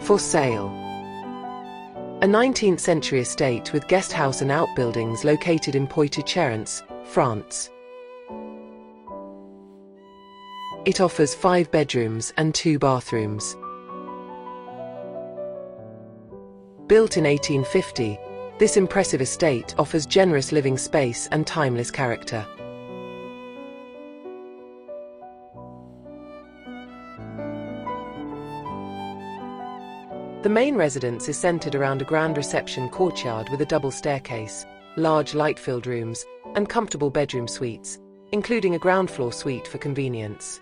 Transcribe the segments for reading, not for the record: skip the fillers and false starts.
For sale. A 19th century estate with guest house and outbuildings located in Poitou, Charentes, France. It offers 5 bedrooms and 2 bathrooms. Built in 1850, this impressive estate offers generous living space and timeless character. The main residence is centered around a grand reception courtyard with a double staircase, large light-filled rooms, and comfortable bedroom suites, including a ground floor suite for convenience.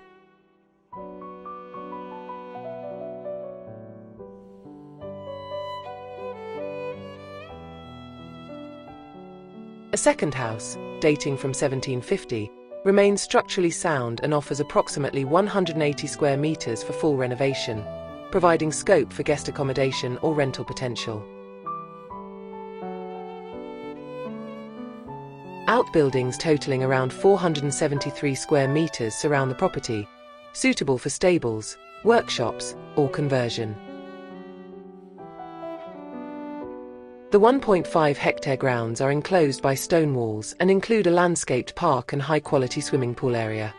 A second house, dating from 1750, remains structurally sound and offers approximately 180 square meters for full renovation, providing scope for guest accommodation or rental potential. Outbuildings totaling around 473 square meters surround the property, suitable for stables, workshops, or conversion. The 1.5-hectare grounds are enclosed by stone walls and include a landscaped park and high-quality swimming pool area.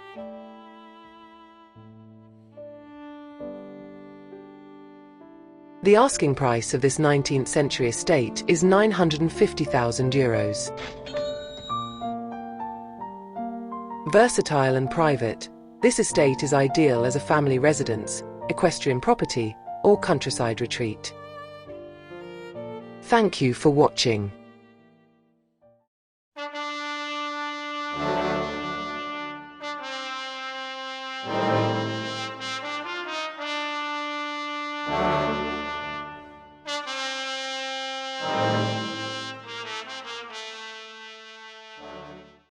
The asking price of this 19th century estate is €950,000. Versatile and private, this estate is ideal as a family residence, equestrian property, or countryside retreat. Thank you for watching.